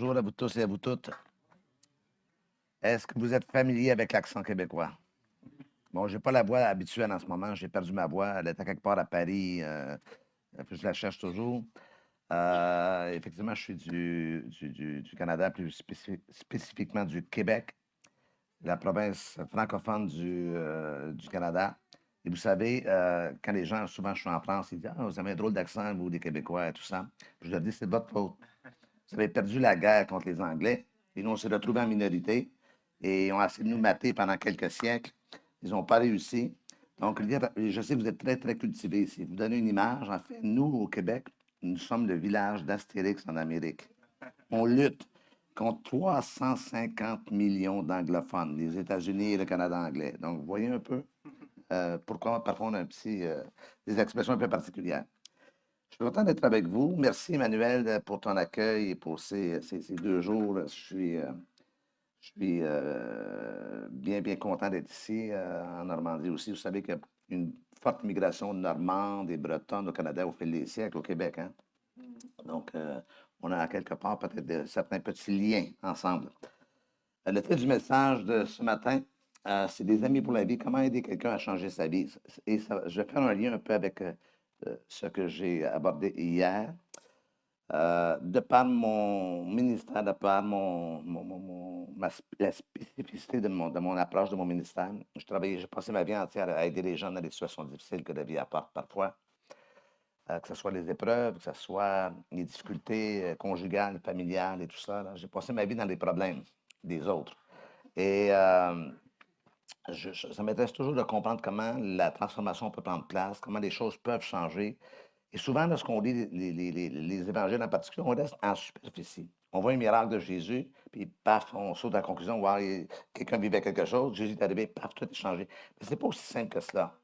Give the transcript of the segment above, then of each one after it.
Bonjour à vous tous et à vous toutes. Est-ce que vous êtes familier avec l'accent québécois? Bon, j'ai pas la voix habituelle en ce moment. J'ai perdu ma voix. Elle était quelque part à Paris. Je la cherche toujours. Effectivement, je suis du Canada, plus spécifiquement du Québec, la province francophone du Canada. Et vous savez, quand les gens, souvent je suis en France, ils disent ah, vous avez un drôle d'accent, vous, des Québécois, et tout ça. Puis je leur dis c'est de votre faute. Vous avez perdu la guerre contre les Anglais et nous, on s'est retrouvés en minorité et ils ont essayé de nous mater pendant quelques siècles. Ils n'ont pas réussi. Donc, je sais que vous êtes très, très cultivés ici. Vous donnez une image. En fait, nous, au Québec, nous sommes le village d'Astérix en Amérique. On lutte contre 350 millions d'anglophones, les États-Unis et le Canada anglais. Donc, vous voyez un peu pourquoi parfois on a des expressions un peu particulières. Je suis content d'être avec vous. Merci, Emmanuel, pour ton accueil et pour ces 2 jours. Je suis bien, bien content d'être ici, en Normandie aussi. Vous savez qu'il y a une forte migration normande et bretonne au Canada au fil des siècles, au Québec, hein? Donc, on a quelque part peut-être certains petits liens ensemble. Le titre du message de ce matin, c'est Des amis pour la vie, comment aider quelqu'un à changer sa vie. Et je vais faire un lien un peu avec ce que j'ai abordé hier. De par mon ministère, de par la spécificité de mon approche de mon ministère, j'ai passé ma vie entière à aider les gens dans des situations difficiles que la vie apporte parfois, que ce soit les épreuves, que ce soit les difficultés conjugales, familiales et tout ça. J'ai passé ma vie dans les problèmes des autres. Et ça m'intéresse toujours de comprendre comment la transformation peut prendre place, comment les choses peuvent changer. Et souvent, lorsqu'on lit les évangiles en particulier, on reste en superficie. On voit un miracle de Jésus, puis paf, on saute à la conclusion, wow, quelqu'un vivait quelque chose, Jésus est arrivé, paf, tout est changé. Mais ce n'est pas aussi simple que cela.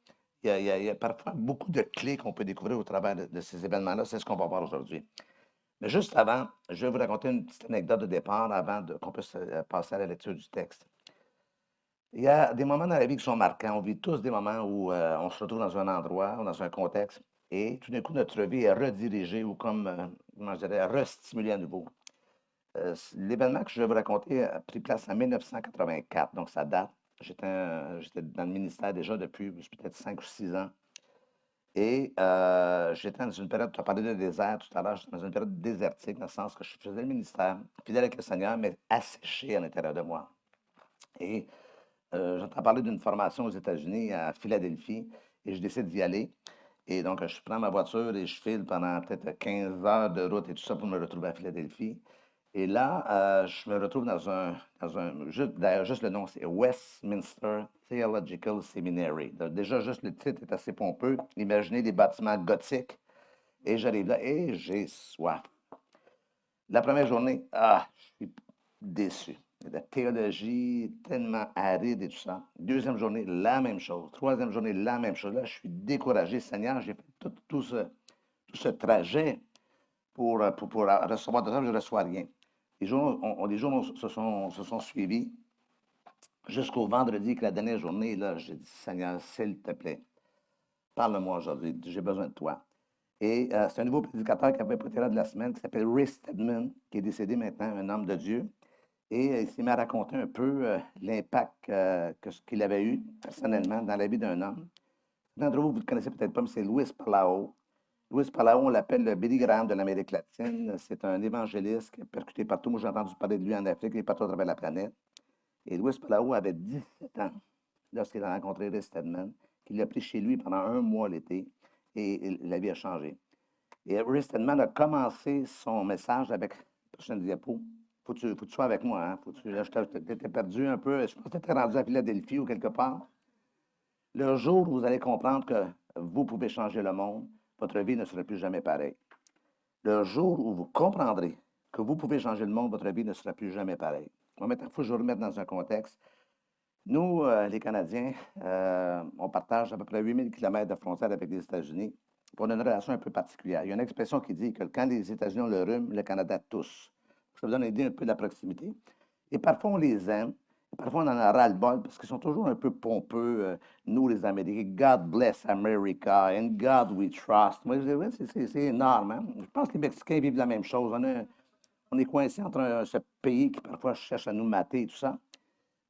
Il y a parfois beaucoup de clés qu'on peut découvrir au travers de ces événements-là. C'est ce qu'on va voir aujourd'hui. Mais juste avant, je vais vous raconter une petite anecdote de départ avant qu'on puisse passer à la lecture du texte. Il y a des moments dans la vie qui sont marquants. On vit tous des moments où on se retrouve dans un endroit ou dans un contexte et tout d'un coup, notre vie est redirigée ou comme, comment je dirais, restimulée à nouveau. L'événement que je vais vous raconter a pris place en 1984, donc ça date. J'étais dans le ministère déjà depuis peut-être 5 ou 6 ans. Et j'étais dans une période, tu as parlé de désert tout à l'heure, j'étais dans une période désertique, dans le sens que je faisais le ministère, fidèle avec le Seigneur, mais asséché à l'intérieur de moi. Et j'entends parler d'une formation aux États-Unis, à Philadelphie, et je décide d'y aller. Et donc, je prends ma voiture et je file pendant peut-être 15 heures de route et tout ça pour me retrouver à Philadelphie. Et là, je me retrouve d'ailleurs, juste le nom, c'est Westminster Theological Seminary. Donc, déjà, juste le titre est assez pompeux. Imaginez des bâtiments gothiques. Et j'arrive là et j'ai soif. La première journée, je suis déçu. La théologie tellement aride et tout ça. Deuxième journée, la même chose. Troisième journée, la même chose. Là, je suis découragé. Seigneur, j'ai fait tout ce trajet pour recevoir de toi, je ne reçois rien. Les jours se sont suivis jusqu'au vendredi, que la dernière journée, là, j'ai dit, Seigneur, s'il te plaît, parle-moi aujourd'hui, j'ai besoin de toi. Et c'est un nouveau prédicateur qui avait été là de la semaine, qui s'appelle Ray Stedman, qui est décédé maintenant, un homme de Dieu. Et il s'est mis à raconter un peu l'impact qu'il avait eu personnellement dans la vie d'un homme. D'entre vous, vous ne le connaissez peut-être pas, mais c'est Luis Palau. Luis Palau, on l'appelle le Billy Graham de l'Amérique latine. C'est un évangéliste qui est percuté partout. Moi, j'ai entendu parler de lui en Afrique et partout à travers la planète. Et Luis Palau avait 17 ans lorsqu'il a rencontré Ray Stedman, qu'il l'a pris chez lui pendant un mois l'été, et la vie a changé. Et Ray Stedman a commencé son message avec, prochaine diapo, faut que tu sois avec moi, hein? Là, j'étais perdu un peu. Je pense que tu étais rendu à Philadelphie ou quelque part. Le jour où vous allez comprendre que vous pouvez changer le monde, votre vie ne sera plus jamais pareille. Le jour où vous comprendrez que vous pouvez changer le monde, votre vie ne sera plus jamais pareille. Maintenant, il faut que je vous remette dans un contexte. Nous, les Canadiens, on partage à peu près 8000 km de frontière avec les États-Unis. On a une relation un peu particulière. Il y a une expression qui dit que quand les États-Unis ont le rhume, le Canada tousse. Ça vous donne une idée un peu de la proximité. Et parfois, on les aime. Et parfois, on en a ras-le-bol parce qu'ils sont toujours un peu pompeux, nous, les Américains. God bless America and God we trust. Moi, je dis, oui, c'est énorme. Hein? Je pense que les Mexicains vivent la même chose. On est coincé entre ce pays qui parfois cherche à nous mater et tout ça.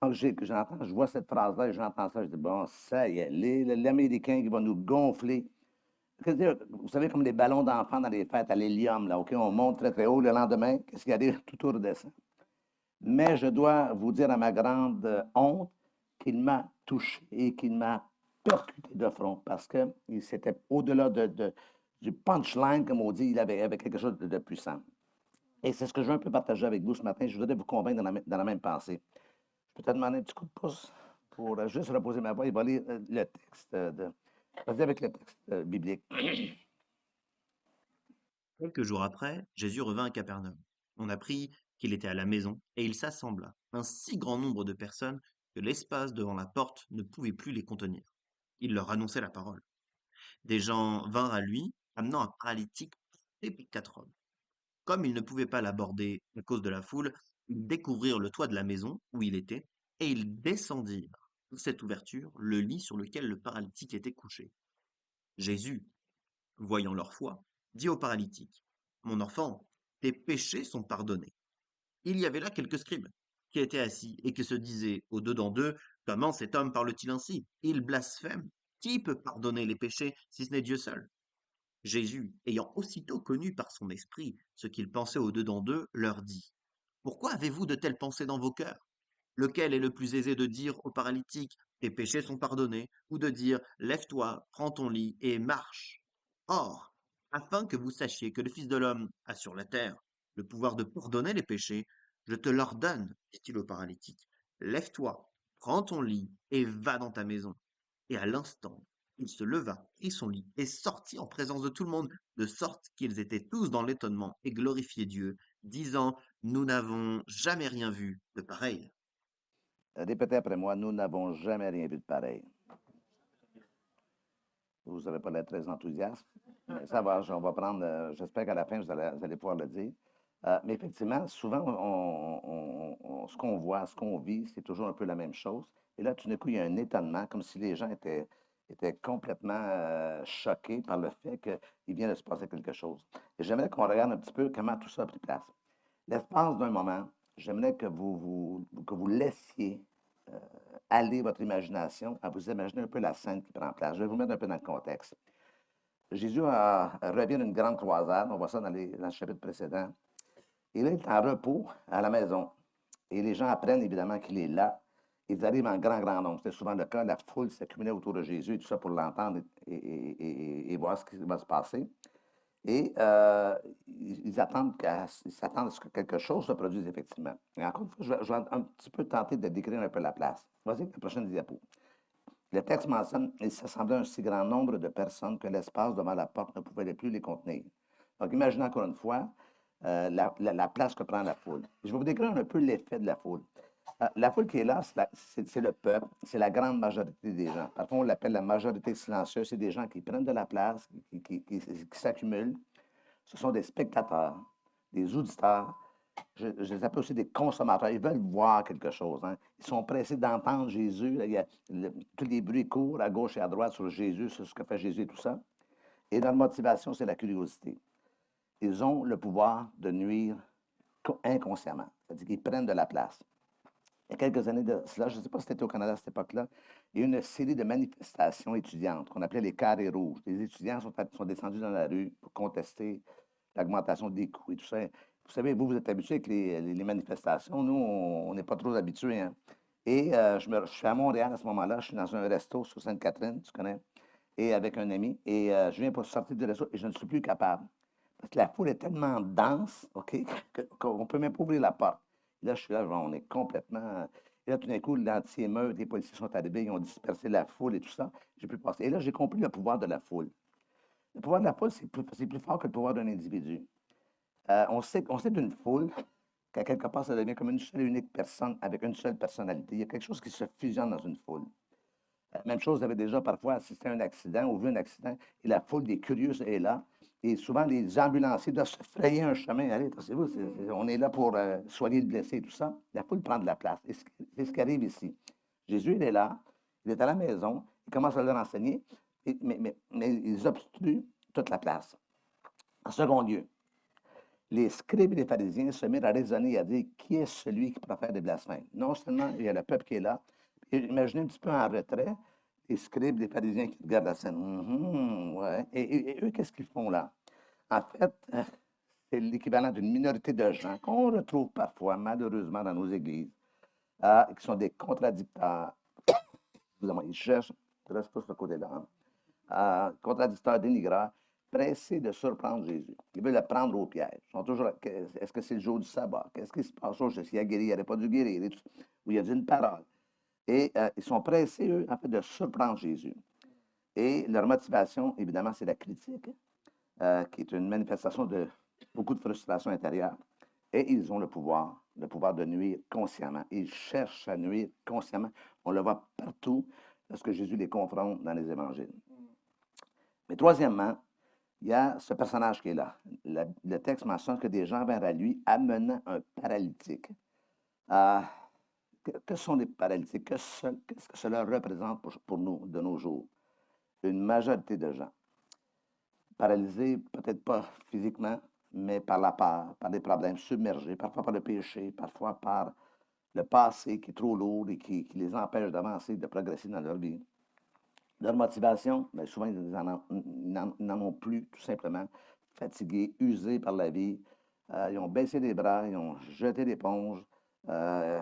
Donc, je vois cette phrase-là et j'entends ça, je dis, bon, ça y est, l'Américain qui va nous gonfler. Vous savez, comme les ballons d'enfants dans les fêtes à l'hélium, là, OK, on monte très, très haut le lendemain, qu'est-ce qui arrive? Tout redescend. Mais je dois vous dire à ma grande honte qu'il m'a touché et qu'il m'a percuté de front parce que c'était au-delà du punchline, comme on dit, avait quelque chose de puissant. Et c'est ce que je veux un peu partager avec vous ce matin. Je voudrais vous convaincre dans la même pensée. Je peux te demander un petit coup de pouce pour juste reposer ma voix et va lire le texte Vas-y avec le texte biblique. Quelques jours après, Jésus revint à Capernaum. On apprit qu'il était à la maison, et il s'assembla un si grand nombre de personnes que l'espace devant la porte ne pouvait plus les contenir. Il leur annonçait la parole. Des gens vinrent à lui, amenant un paralytique porté par 4 hommes. Comme ils ne pouvaient pas l'aborder à cause de la foule, ils découvrirent le toit de la maison où il était, et ils descendirent par cette ouverture le lit sur lequel le paralytique était couché. Jésus, voyant leur foi, dit au paralytique, mon enfant, tes péchés sont pardonnés. Il y avait là quelques scribes qui étaient assis et qui se disaient au-dedans d'eux, comment cet homme parle-t-il ainsi? Il blasphème. Qui peut pardonner les péchés si ce n'est Dieu seul? Jésus, ayant aussitôt connu par son esprit ce qu'ils pensaient au-dedans d'eux, leur dit, pourquoi avez-vous de telles pensées dans vos cœurs? Lequel est le plus aisé de dire au paralytique, tes péchés sont pardonnés, ou de dire, lève-toi, prends ton lit et marche? Or, afin que vous sachiez que le Fils de l'homme a sur la terre le pouvoir de pardonner les péchés, je te l'ordonne, dit-il au paralytique, lève-toi, prends ton lit et va dans ta maison. Et à l'instant, il se leva, prit son lit et sortit en présence de tout le monde, de sorte qu'ils étaient tous dans l'étonnement et glorifiaient Dieu, disant, nous n'avons jamais rien vu de pareil. Répétez après moi, nous n'avons jamais rien vu de pareil. Vous n'avez pas l'air très enthousiaste. Mais ça va, on va prendre, j'espère qu'à la fin, vous allez pouvoir le dire. Mais effectivement, souvent, ce qu'on voit, ce qu'on vit, c'est toujours un peu la même chose. Et là, tout d'un coup, il y a un étonnement, comme si les gens étaient complètement choqués par le fait qu'il vient de se passer quelque chose. Et j'aimerais qu'on regarde un petit peu comment tout ça a pris place. L'espace d'un moment, j'aimerais que vous laissiez euh, aller votre imagination à vous imaginer un peu la scène qui prend place. Je vais vous mettre un peu dans le contexte. Jésus revient d'une grande croisade, on voit ça dans le chapitre précédent. Et là, il est en repos à la maison. Et les gens apprennent évidemment qu'il est là. Ils arrivent en grand, grand nombre. C'était souvent le cas. La foule s'accumulait autour de Jésus et tout ça pour l'entendre et voir ce qui va se passer. Et ils s'attendent à ce que quelque chose se produise effectivement. Et encore une fois, je vais un petit peu tenter de décrire un peu la place. Vas-y, la prochaine diapo. Le texte mentionne, il s'assemblait un si grand nombre de personnes que l'espace devant la porte ne pouvait plus les contenir. Donc, imaginez encore une fois la place que prend la foule. Je vais vous décrire un peu l'effet de la foule. La foule qui est là, c'est le peuple, c'est la grande majorité des gens. Parfois, on l'appelle la majorité silencieuse. C'est des gens qui prennent de la place, qui s'accumulent. Ce sont des spectateurs, des auditeurs. Je les appelle aussi des consommateurs. Ils veulent voir quelque chose, hein. Ils sont pressés d'entendre Jésus. Il y a tous les bruits courent à gauche et à droite sur Jésus, sur ce que fait Jésus et tout ça. Et leur motivation, c'est la curiosité. Ils ont le pouvoir de nuire inconsciemment. C'est-à-dire qu'ils prennent de la place. Il y a quelques années de cela, je ne sais pas si c'était au Canada à cette époque-là, il y a eu une série de manifestations étudiantes qu'on appelait les carrés rouges. Les étudiants sont descendus dans la rue pour contester l'augmentation des coûts et tout ça. Vous savez, vous êtes habitués avec les manifestations. Nous, on n'est pas trop habitués, hein. Et je suis à Montréal à ce moment-là. Je suis dans un resto sur Sainte-Catherine, tu connais, et avec un ami. Et je viens pour sortir du resto et je ne suis plus capable. Parce que la foule est tellement dense, OK, qu'on ne peut même pas ouvrir la porte. Et là, je suis là, on est complètement. Et là, tout d'un coup, l'anti-émeute, les policiers sont arrivés, ils ont dispersé la foule et tout ça. J'ai pu passer. Et là, j'ai compris le pouvoir de la foule. Le pouvoir de la foule, c'est plus fort que le pouvoir d'un individu. On sait d'une foule qu'à quelque part, ça devient comme une seule et unique personne avec une seule personnalité. Il y a quelque chose qui se fusionne dans une foule. Même chose, vous avez déjà parfois assisté à un accident ou vu un accident et la foule des curieux est là. Et souvent, les ambulanciers doivent se frayer un chemin. Allez, vous on est là pour soigner le blessé et tout ça. La foule prend de la place. Et c'est ce qui arrive ici. Jésus, il est là, il est à la maison, il commence à leur enseigner, mais ils obstruent toute la place. En second lieu, Les scribes et les pharisiens se mirent à raisonner et à dire qui est celui qui profère des blasphèmes. Non seulement il y a le peuple qui est là, et imaginez un petit peu en retrait les scribes, les pharisiens qui regardent la scène. Ouais. Et eux, qu'est-ce qu'ils font là? En fait, c'est l'équivalent d'une minorité de gens qu'on retrouve parfois, malheureusement, dans nos églises, qui sont des contradicteurs. Excusez-moi, ils cherchent, je reste plus de ce côté-là, hein, contradicteurs, dénigreurs, pressés de surprendre Jésus. Ils veulent le prendre au piège. Ils sont toujours, est-ce que c'est le jour du sabbat? Qu'est-ce qui se passe? Oh, s'il a guéri, il n'aurait pas dû guérir. Ou il a dit une parole. Et ils sont pressés, eux, en fait, de surprendre Jésus. Et leur motivation, évidemment, c'est la critique, qui est une manifestation de beaucoup de frustration intérieure. Et ils ont le pouvoir de nuire consciemment. Ils cherchent à nuire consciemment. On le voit partout lorsque Jésus les confronte dans les évangiles. Mais troisièmement, il y a ce personnage qui est là. Le texte mentionne que des gens vinrent à lui amenant un paralytique. Euh, que sont les paralytiques? Qu'est-ce que cela représente pour nous de nos jours? Une majorité de gens paralysés, peut-être pas physiquement, mais par la peur, par des problèmes submergés, parfois par le péché, parfois par le passé qui est trop lourd et qui les empêche d'avancer, de progresser dans leur vie. Leur motivation, bien souvent, ils n'en ont plus, tout simplement, fatigués, usés par la vie. Ils ont baissé les bras, ils ont jeté l'éponge. Euh,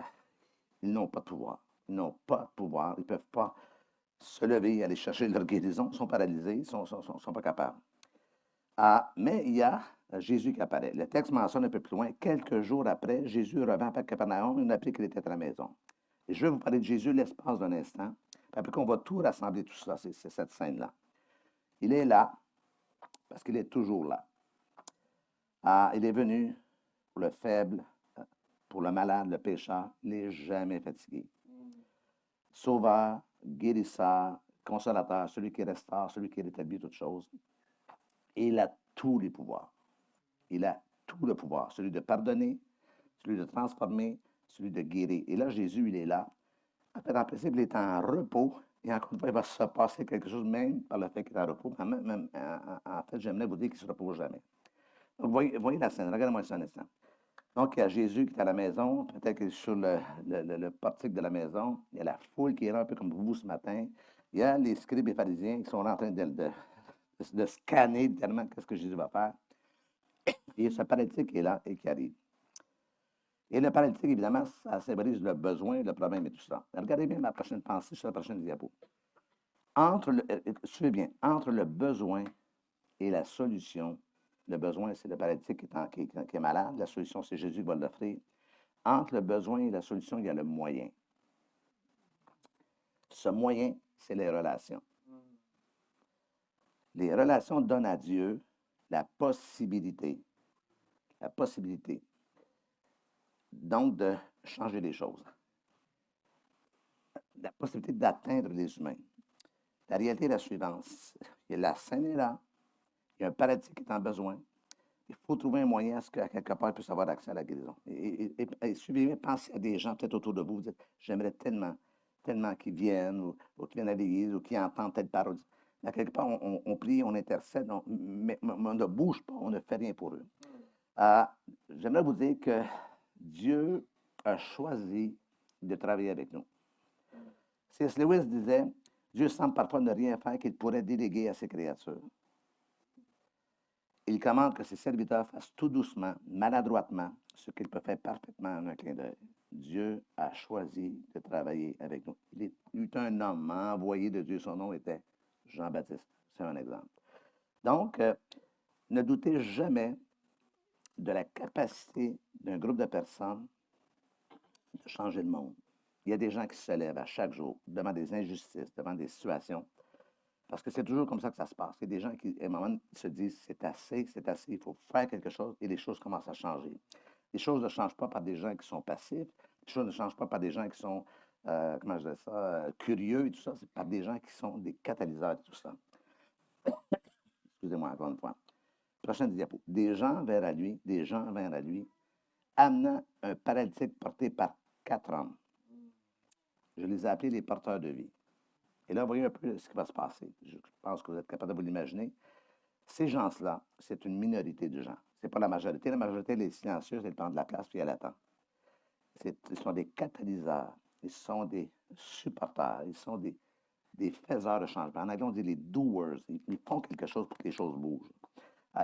ils n'ont pas de pouvoir. Ils n'ont pas de pouvoir. Ils ne peuvent pas se lever, aller chercher leur guérison. Ils sont paralysés, ils ne sont pas capables. Mais il y a Jésus qui apparaît. Le texte mentionne un peu plus loin, quelques jours après, Jésus revint à Capernaum et on a appris qu'il était à la maison. Et je vais vous parler de Jésus l'espace d'un instant, puis après qu'on va tout rassembler, tout ça, c'est cette scène-là. Il est là, parce qu'il est toujours là. Il est venu pour le faible, pour le malade, le pécheur, il n'est jamais fatigué. Sauveur, guérisseur, consolateur, celui qui restaure, celui qui rétablit toutes choses. Et il a tous les pouvoirs. Il a tout le pouvoir, celui de pardonner, celui de transformer, celui de guérir. Et là, Jésus, il est là. En fait, en principe, il est en repos. Et encore une fois, il va se passer quelque chose même par le fait qu'il est en repos. En fait, j'aimerais vous dire qu'il ne se repose jamais. Donc, voyez la scène. Regardez-moi ça un instant. Donc, il y a Jésus qui est à la maison. Peut-être qu'il est sur le portique de la maison. Il y a la foule qui est là, un peu comme vous ce matin. Il y a les scribes et pharisiens qui sont en train de scanner littéralement qu'est-ce que Jésus va faire. Et ce paralytique est là et qui arrive. Et le paralytique, évidemment, ça symbolise le besoin, le problème et tout ça. Regardez bien ma prochaine pensée sur la prochaine diapo. Suivez bien, entre le besoin et la solution, le besoin, c'est le paralytique qui est malade, la solution, c'est Jésus qui va l'offrir. Entre le besoin et la solution, il y a le moyen. Ce moyen, c'est les relations. Les relations donnent à Dieu la possibilité, donc de changer les choses. La possibilité d'atteindre les humains. La réalité est la suivante. La scène est là. Il y a un paralytique qui est en besoin. Il faut trouver un moyen à ce qu'à quelque part, il puisse avoir accès à la guérison. Et suivez, pensez à des gens peut-être autour de vous. Vous dites, j'aimerais tellement, tellement qu'ils viennent, ou qu'ils viennent à l'église, ou qu'ils entendent telle parole. Mais à quelque part, on prie, on intercède, mais on ne bouge pas, on ne fait rien pour eux. J'aimerais vous dire que Dieu a choisi de travailler avec nous. C.S. Lewis disait, Dieu semble parfois ne rien faire qu'il pourrait déléguer à ses créatures. Il commande que ses serviteurs fassent tout doucement, maladroitement, ce qu'ils peuvent faire parfaitement en un clin d'œil. Dieu a choisi de travailler avec nous. Il est un homme envoyé de Dieu. Son nom était Jean-Baptiste. C'est un exemple. Donc, ne doutez jamais de la capacité d'un groupe de personnes de changer le monde. Il y a des gens qui se lèvent à chaque jour devant des injustices, devant des situations. Parce que c'est toujours comme ça que ça se passe. Il y a des gens qui, à un moment, se disent c'est assez, il faut faire quelque chose et les choses commencent à changer. Les choses ne changent pas par des gens qui sont passifs, les choses ne changent pas par des gens qui sont, comment je dis ça, curieux et tout ça, c'est par des gens qui sont des catalyseurs et tout ça. Excusez-moi encore une fois. Prochaine diapo. Des gens vinrent à lui, amenant un paralytique porté par 4 hommes. Je les ai appelés les porteurs de vie. Et là, vous voyez un peu ce qui va se passer. Je pense que vous êtes capable de vous l'imaginer. Ces gens-là, c'est une minorité de gens. Ce n'est pas la majorité. La majorité, elle est silencieuse, elle prend de la place, puis elle attend. Ils sont des catalyseurs, ils sont des supporters, ils sont des faiseurs de changement. En anglais, on dit les doers. Ils font quelque chose pour que les choses bougent.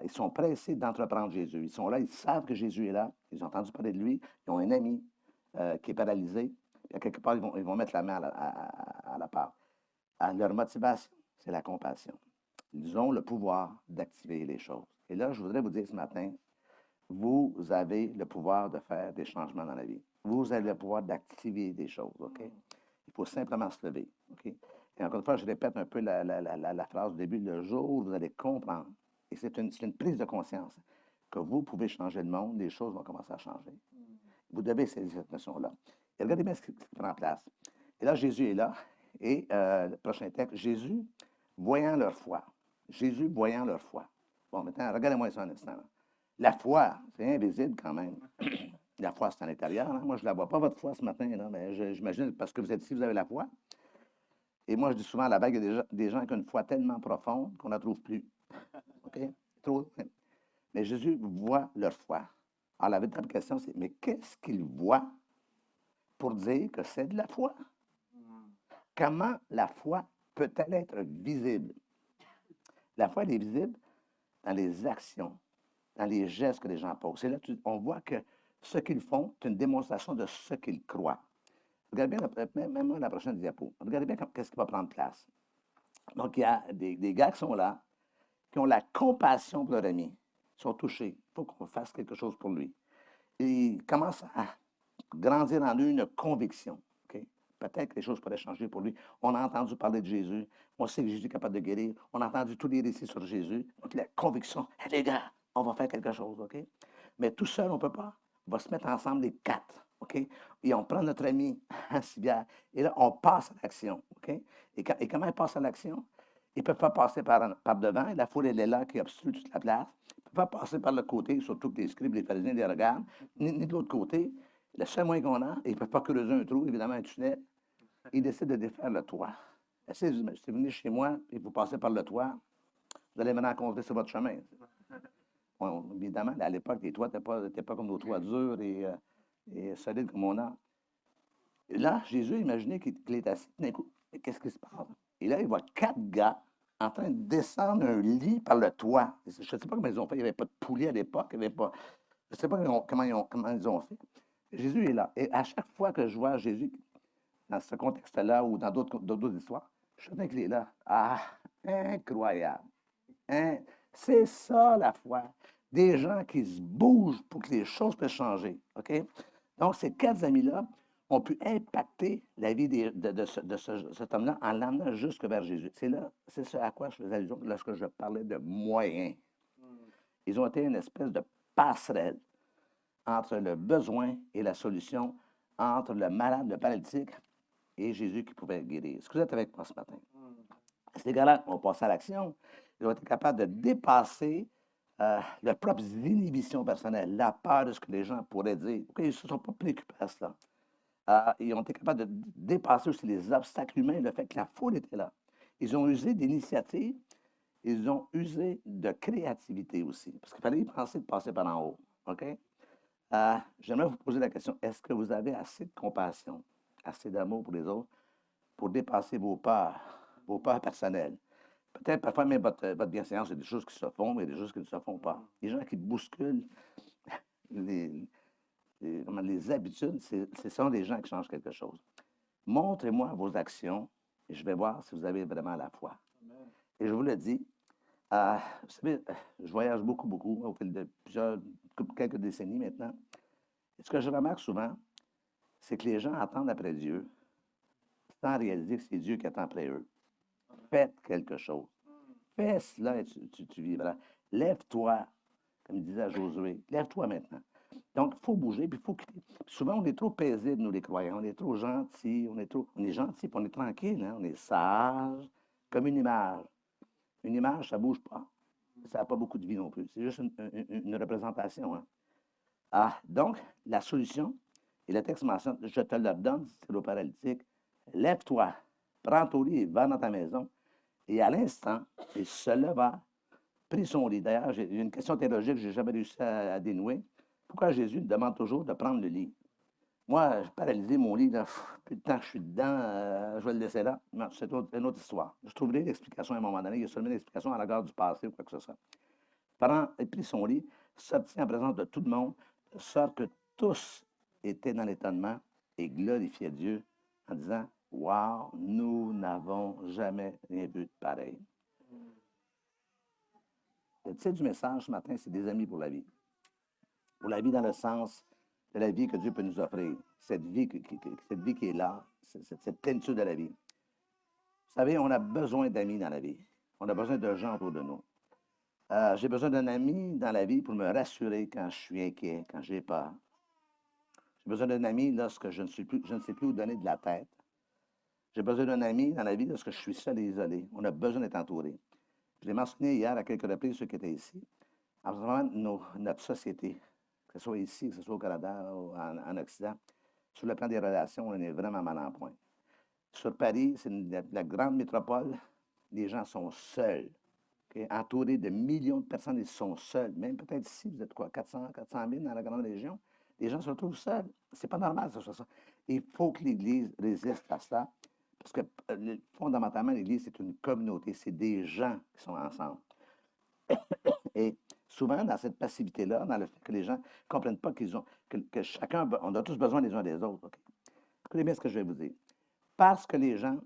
Ils sont pressés d'entreprendre Jésus. Ils sont là, ils savent que Jésus est là. Ils ont entendu parler de lui. Ils ont un ami qui est paralysé. Et à quelque part, ils vont mettre la main à la part. Leur motivation, c'est la compassion. Ils ont le pouvoir d'activer les choses. Et là, je voudrais vous dire ce matin, vous avez le pouvoir de faire des changements dans la vie. Vous avez le pouvoir d'activer des choses, OK? Il faut simplement se lever, OK? Et encore une fois, je répète un peu la phrase au début, le jour où vous allez comprendre, et c'est une prise de conscience, que vous pouvez changer le monde, les choses vont commencer à changer. Vous devez saisir cette notion-là. Et regardez bien ce qui prend place. Et là, Jésus est là, et le prochain texte, Jésus, voyant leur foi. Jésus, voyant leur foi. Bon, maintenant, regardez-moi ça un instant. La foi, c'est invisible quand même. La foi, c'est à l'intérieur. Hein? Moi, je ne la vois pas, votre foi, ce matin, là, mais j'imagine, parce que vous êtes ici, vous avez la foi. Et moi, je dis souvent à la vague, il y a des gens qui ont une foi tellement profonde qu'on ne la trouve plus. OK? Trop. Mais Jésus voit leur foi. Alors, la véritable question, c'est, mais qu'est-ce qu'il voit pour dire que c'est de la foi? Comment la foi peut-elle être visible? La foi, elle est visible dans les actions, dans les gestes que les gens posent. C'est là on voit que ce qu'ils font, c'est une démonstration de ce qu'ils croient. Regardez bien, même la prochaine diapo. Regardez bien qu'est-ce qui va prendre place. Donc, il y a des gars qui sont là, qui ont la compassion pour leur ami. Ils sont touchés. Il faut qu'on fasse quelque chose pour lui. Et ils commencent à grandir en eux une conviction. OK? Peut-être que les choses pourraient changer pour lui. On a entendu parler de Jésus. On sait que Jésus est capable de guérir. On a entendu tous les récits sur Jésus. Donc, la conviction, hey, les gars, on va faire quelque chose. OK? Mais tout seul, on ne peut pas. On va se mettre ensemble les quatre. OK? Et on prend notre ami en civière. Et là, on passe à l'action. OK? Et comment ils passent à l'action? Ils ne peuvent pas passer par devant. Et la foule, elle est là, qui obstrue toute la place. Ils ne peuvent pas passer par le côté, surtout que les scribes, les pharisiens les regardent, ni de l'autre côté. Le seul moyen qu'on a, ils ne peuvent pas creuser un trou, évidemment, un tunnel. Ils décident de défaire le toit. Si vous venez chez moi et vous passez par le toit, vous allez me rencontrer sur votre chemin. Bon, évidemment, à l'époque, les toits n'étaient pas comme nos toits durs et solides comme on a. Et là, Jésus, imaginez qu'il est assis, tout d'un coup, qu'est-ce qui se passe? Et là, il voit quatre gars en train de descendre un lit par le toit. Je ne sais pas comment ils ont fait. Il n'y avait pas de poulie à l'époque. Je ne sais pas comment ils ont fait. Jésus est là. Et à chaque fois que je vois Jésus dans ce contexte-là ou dans d'autres histoires, je sais qu'il est là. Ah, incroyable. Hein? C'est ça la foi. Des gens qui se bougent pour que les choses puissent changer. OK? Donc, ces quatre amis-là ont pu impacter la vie cet homme-là en l'amenant jusque vers Jésus. C'est ce à quoi je faisais allusion lorsque je parlais de moyens. Ils ont été une espèce de passerelle entre le besoin et la solution, entre le malade, le paralytique et Jésus qui pouvait guérir. Est-ce que vous êtes avec moi ce matin? Ces gars-là ont passé à l'action. Ils ont été capables de dépasser leurs propres inhibitions personnelles, la peur de ce que les gens pourraient dire. Ils ne se sont pas préoccupés à cela. Ils ont été capables de dépasser aussi les obstacles humains, le fait que la foule était là. Ils ont usé d'initiative, ils ont usé de créativité aussi, parce qu'il fallait y penser de passer par en haut. OK? J'aimerais vous poser la question, est-ce que vous avez assez de compassion, assez d'amour pour les autres pour dépasser vos peurs personnelles? Peut-être parfois même votre bienséance, il y a des choses qui se font, mais il y a des choses qui ne se font pas. Les gens qui bousculent les, les habitudes, ce sont des gens qui changent quelque chose. Montrez-moi vos actions et je vais voir si vous avez vraiment la foi. Et je vous le dis, vous savez, je voyage beaucoup, beaucoup, au fil de quelques décennies maintenant. Et ce que je remarque souvent, c'est que les gens attendent après Dieu sans réaliser que c'est Dieu qui attend après eux. Faites quelque chose. Fais cela et tu vivras. Lève-toi, comme il disait à Josué. Lève-toi maintenant. Donc, il faut bouger, puis il faut quitter. Souvent, on est trop paisible, nous, les croyants. On est trop gentils, on est gentil, puis on est tranquille, hein? On est sage, comme une image. Une image, ça ne bouge pas. Ça n'a pas beaucoup de vie non plus. C'est juste une représentation. Hein? Donc, la solution, et le texte mentionne, je te le donne, c'est le paralytique. Lève-toi, prends ton lit et va dans ta maison. Et à l'instant, il se leva, pris son lit. D'ailleurs, j'ai une question théologique que je n'ai jamais réussi à dénouer. Pourquoi Jésus demande toujours de prendre le lit? Moi, je suis paralysé, mon lit, là, plus de temps que je suis dedans, je vais le laisser là. Non, c'est une autre histoire. Je trouverai l'explication à un moment donné. Il y a seulement l'explication à la gare du passé ou quoi que ce soit. Prend et prit son lit, sortit en présence de tout le monde, de sorte que tous étaient dans l'étonnement et glorifiaient Dieu en disant, wow, nous n'avons jamais rien vu de pareil. Le titre du message ce matin, c'est des amis pour la vie. Pour la vie dans le sens de la vie que Dieu peut nous offrir. Cette vie qui est là, cette plénitude de la vie. Vous savez, on a besoin d'amis dans la vie. On a besoin de gens autour de nous. J'ai besoin d'un ami dans la vie pour me rassurer quand je suis inquiet, quand j'ai peur. J'ai besoin d'un ami lorsque je ne sais plus où donner de la tête. J'ai besoin d'un ami dans la vie lorsque je suis seul et isolé. On a besoin d'être entouré. Je l'ai mentionné hier à quelques reprises, ceux qui étaient ici. En ce moment, notre société, que ce soit ici, que ce soit au Canada ou en Occident, sur le plan des relations, on est vraiment mal en point. Sur Paris, c'est la grande métropole, les gens sont seuls. Okay? Entourés de millions de personnes, ils sont seuls. Même peut-être ici, vous êtes quoi, 400 000 dans la grande région? Les gens se retrouvent seuls. C'est pas normal, ça soit ça. Il faut que l'Église résiste à ça. Parce que fondamentalement, l'Église, c'est une communauté. C'est des gens qui sont ensemble. Et souvent, dans cette passivité-là, dans le fait que les gens ne comprennent pas que chacun, on a tous besoin les uns des autres. Okay? Écoutez bien ce que je vais vous dire. Parce que les gens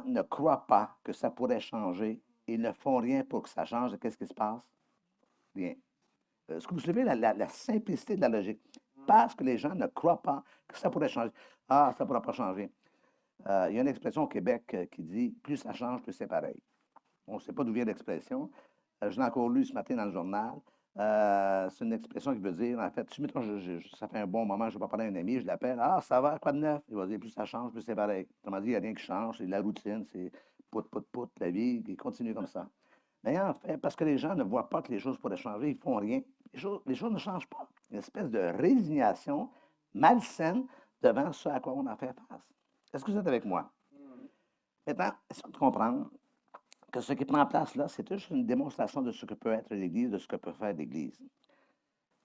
ne croient pas que ça pourrait changer, ils ne font rien pour que ça change. Qu'est-ce qui se passe? Rien. Est-ce que vous suivez la simplicité de la logique? Parce que les gens ne croient pas que ça pourrait changer. Ah, ça ne pourra pas changer. Il y a une expression au Québec qui dit plus ça change, plus c'est pareil. On ne sait pas d'où vient l'expression. Je l'ai encore lu ce matin dans le journal. C'est une expression qui veut dire, en fait, mettons, ça fait un bon moment, je ne vais pas parler à un ami, je l'appelle. Ah, ça va, quoi de neuf? Il va dire, plus ça change, plus c'est pareil. Autrement dit, il n'y a rien qui change, c'est la routine, c'est pout, la vie, qui continue comme ça. Mais en fait, parce que les gens ne voient pas que les choses pourraient changer, ils ne font rien. Les choses ne changent pas. Une espèce de résignation malsaine devant ce à quoi on a fait face. Est-ce que vous êtes avec moi? Maintenant, essayons de comprendre que ce qui prend place là, c'est juste une démonstration de ce que peut être l'Église, de ce que peut faire l'Église.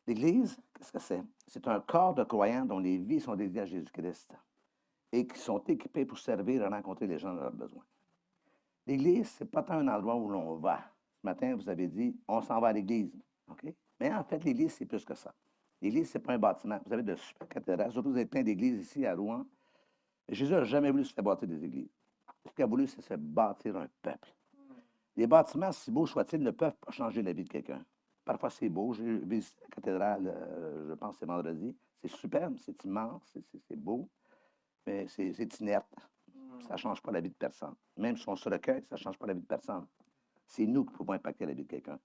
L'Église, qu'est-ce que c'est? C'est un corps de croyants dont les vies sont dédiées à Jésus-Christ et qui sont équipés pour servir et rencontrer les gens dans leurs besoins. L'Église, ce n'est pas tant un endroit où l'on va. Ce matin, vous avez dit, on s'en va à l'Église. OK? Mais en fait, l'Église, c'est plus que ça. L'Église, ce n'est pas un bâtiment. Vous avez de super cathédrales, surtout vous avez plein d'églises ici à Rouen. Jésus n'a jamais voulu se faire bâtir des églises. Ce qu'il a voulu, c'est se bâtir un peuple. Les bâtiments, si beaux soient-ils, ne peuvent pas changer la vie de quelqu'un. Parfois, c'est beau. J'ai visité la cathédrale, je pense que c'est vendredi. C'est superbe, c'est immense, c'est beau, mais c'est inerte. Ça ne change pas la vie de personne. Même si on se recueille, ça ne change pas la vie de personne. C'est nous qui pouvons impacter la vie de quelqu'un.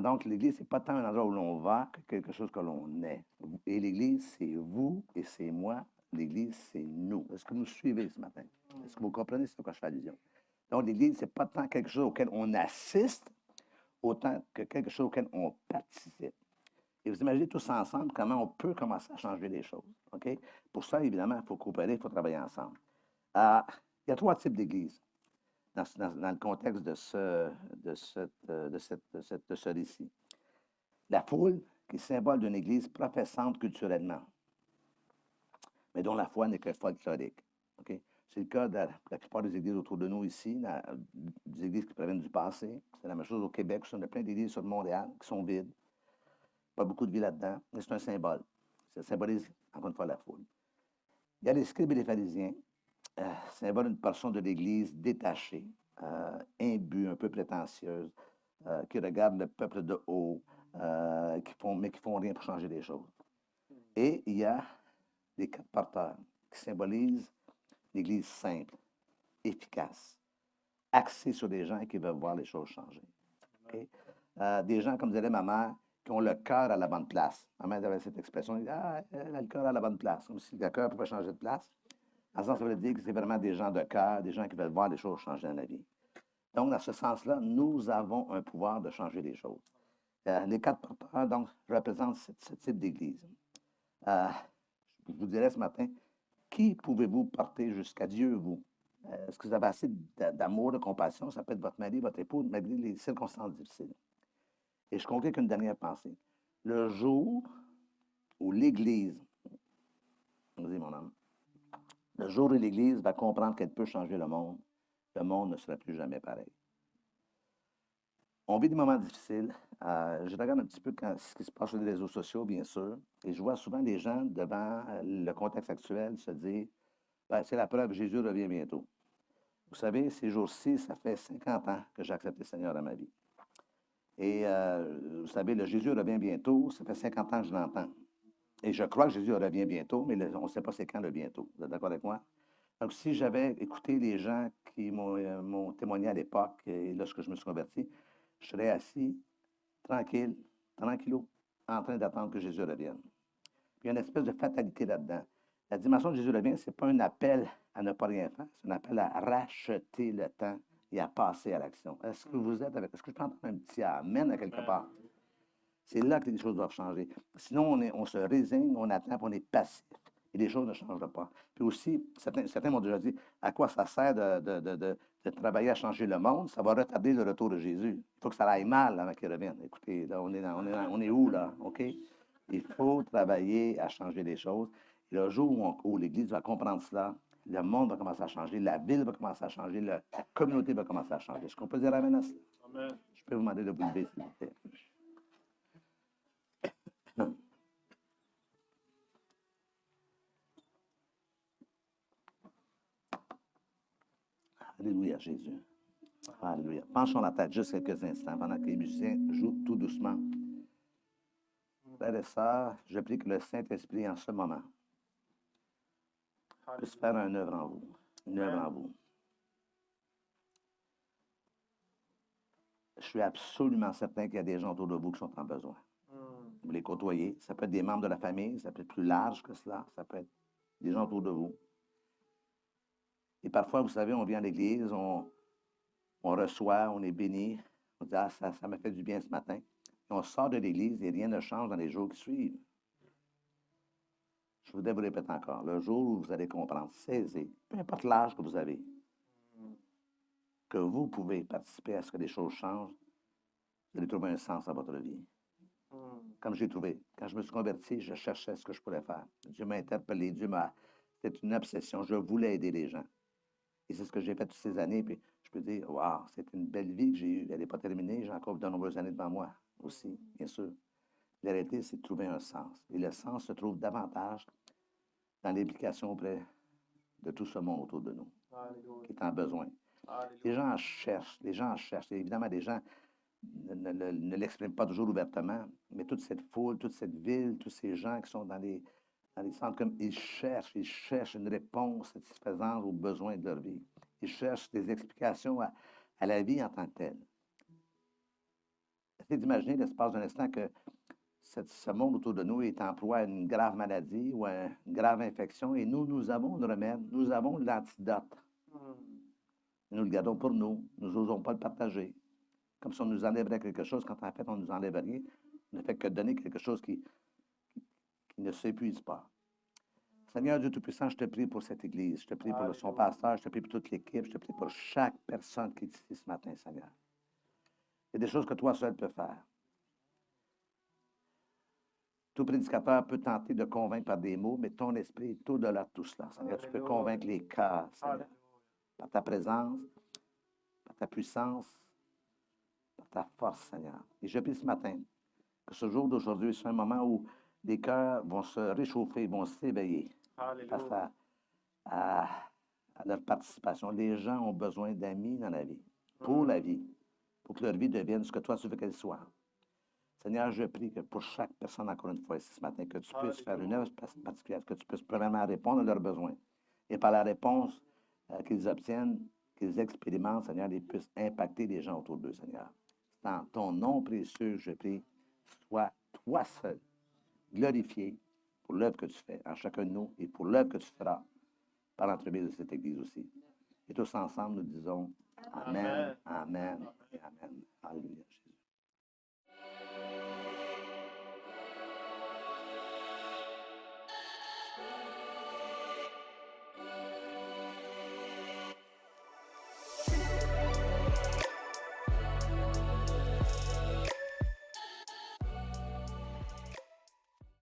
Donc, l'Église, ce n'est pas tant un endroit où l'on va que quelque chose que l'on est. Et l'Église, c'est vous et c'est moi. L'Église, c'est nous. Est-ce que vous suivez ce matin? Est-ce que vous comprenez ce à quoi je fais allusion? Donc, l'Église, ce n'est pas tant quelque chose auquel on assiste, autant que quelque chose auquel on participe. Et vous imaginez tous ensemble comment on peut commencer à changer les choses. OK? Pour ça, évidemment, il faut coopérer, il faut travailler ensemble. Il y a 3 types d'églises dans le contexte de ce récit. La foule, qui est symbole d'une église professante culturellement, mais dont la foi n'est que folklorique. OK? C'est le cas de la plupart des églises autour de nous ici, des églises qui proviennent du passé. C'est la même chose au Québec. On a plein d'églises sur Montréal qui sont vides. Pas beaucoup de vie là-dedans. Mais c'est un symbole. Ça symbolise, encore une fois, la foule. Il y a les scribes et les pharisiens, symbole d'une portion de l'Église détachée, imbue, un peu prétentieuse, qui regarde le peuple de haut, mais qui ne font rien pour changer les choses. Et il y a les 4 porteurs, qui symbolisent l'Église simple, efficace, axée sur des gens qui veulent voir les choses changer. Okay? Des gens, comme dirait ma mère, qui ont le cœur à la bonne place. Ma mère avait cette expression, elle dit, ah, elle a le cœur à la bonne place, comme si le cœur ne pouvait pas changer de place. En ce sens, ça veut dire que c'est vraiment des gens de cœur, des gens qui veulent voir les choses changer dans la vie. Donc, dans ce sens-là, nous avons un pouvoir de changer les choses. Les 4 porteurs, donc, représentent ce type d'Église. Je vous dirais ce matin, qui pouvez-vous porter jusqu'à Dieu, vous? Est-ce que vous avez assez d'amour, de compassion? Ça peut être votre mari, votre épouse, malgré les circonstances difficiles. Et je conclue avec une dernière pensée. Le jour où l'Église, vas-y mon homme, le jour où l'Église va comprendre qu'elle peut changer le monde ne sera plus jamais pareil. On vit des moments difficiles. Je regarde un petit peu ce qui se passe sur les réseaux sociaux, bien sûr, et je vois souvent les gens, devant le contexte actuel, se dire ben, c'est la preuve, Jésus revient bientôt. Vous savez, ces jours-ci, ça fait 50 ans que j'ai accepté le Seigneur dans ma vie. Et vous savez, le Jésus revient bientôt, ça fait 50 ans que je l'entends. Et je crois que Jésus revient bientôt, mais on ne sait pas c'est quand le bientôt. Vous êtes d'accord avec moi? Donc, si j'avais écouté les gens qui m'ont témoigné à l'époque et lorsque je me suis converti, je serais assis, tranquille, tranquillou, en train d'attendre que Jésus revienne. Puis il y a une espèce de fatalité là-dedans. La dimension de Jésus revient, ce n'est pas un appel à ne pas rien faire, c'est un appel à racheter le temps et à passer à l'action. Est-ce que vous êtes avec. Est-ce que je peux entendre un petit amen à quelque part? C'est là que les choses doivent changer. Sinon, on se résigne, on attend, puis on est passif. Et les choses ne changeront pas. Puis aussi, certains m'ont déjà dit à quoi ça sert de travailler à changer le monde? Ça va retarder le retour de Jésus. Il faut que ça aille mal avant qu'il revienne. Écoutez, là, on est où, là? OK? Il faut travailler à changer les choses. Et le jour où l'Église va comprendre cela, le monde va commencer à changer, la ville va commencer à changer, la communauté va commencer à changer. Est-ce qu'on peut dire amen à cela? Amen. Je peux vous demander de vous lever, s'il vous plaît. Alléluia, Jésus. Alléluia. Penchons la tête juste quelques instants pendant que les musiciens jouent tout doucement. Frères et sœurs, je prie que le Saint-Esprit, en ce moment, puisse faire une œuvre en vous. Une œuvre en vous. Je suis absolument certain qu'il y a des gens autour de vous qui sont en besoin. Vous les côtoyez. Ça peut être des membres de la famille, ça peut être plus large que cela, ça peut être des gens autour de vous. Et parfois, vous savez, on vient à l'église, on reçoit, on est béni, on dit ah, ça m'a fait du bien ce matin. Et on sort de l'église et rien ne change dans les jours qui suivent. Je voudrais vous répéter encore, le jour où vous allez comprendre, saisir, peu importe l'âge que vous avez, que vous pouvez participer à ce que les choses changent, vous allez trouver un sens à votre vie. Comme j'ai trouvé. Quand je me suis converti, je cherchais ce que je pourrais faire. Dieu m'a interpellé, c'était une obsession. Je voulais aider les gens. Et c'est ce que j'ai fait toutes ces années. Puis je peux dire, waouh, c'est une belle vie que j'ai eue. Elle n'est pas terminée. J'ai encore de nombreuses années devant moi aussi, bien sûr. La réalité, c'est de trouver un sens. Et le sens se trouve davantage dans l'implication auprès de tout ce monde autour de nous, qui est en besoin. Les gens cherchent, Et évidemment, les gens ne l'expriment pas toujours ouvertement, mais toute cette foule, toute cette ville, tous ces gens qui sont dans les centres, comme ils cherchent une réponse satisfaisante aux besoins de leur vie. Ils cherchent des explications à la vie en tant que telle. Essayez d'imaginer l'espace d'un instant que ce monde autour de nous est en proie à une grave maladie ou à une grave infection, et nous avons le remède, nous avons l'antidote. Nous le gardons pour nous, nous n'osons pas le partager. Comme si on nous enlèverait quelque chose, quand en fait on nous enlève rien. On ne fait que donner quelque chose qui ne s'épuise pas. Seigneur Dieu Tout-Puissant, je te prie pour cette Église, je te prie pour son pasteur, je te prie pour toute l'équipe, je te prie pour chaque personne qui est ici ce matin, Seigneur. Il y a des choses que toi seul peux faire. Tout prédicateur peut tenter de convaincre par des mots, mais ton esprit est au-delà de tout cela. Seigneur, tu peux convaincre les cœurs, Seigneur, par ta présence, par ta puissance, par ta force, Seigneur. Et je prie ce matin que ce jour d'aujourd'hui soit un moment où les cœurs vont se réchauffer, vont s'éveiller face à leur participation. Les gens ont besoin d'amis dans la vie, pour la vie, pour que leur vie devienne ce que toi tu veux qu'elle soit. Seigneur, je prie que pour chaque personne, encore une fois, ici ce matin, que tu puisses faire une œuvre particulière, que tu puisses premièrement répondre à leurs besoins. Et par la réponse qu'ils obtiennent, qu'ils expérimentent, Seigneur, ils puissent impacter les gens autour d'eux, Seigneur. Dans ton nom précieux, je prie, sois toi seul glorifié pour l'œuvre que tu fais en chacun de nous et pour l'œuvre que tu feras par l'entremise de cette Église aussi. Et tous ensemble, nous disons Amen, Amen et Amen.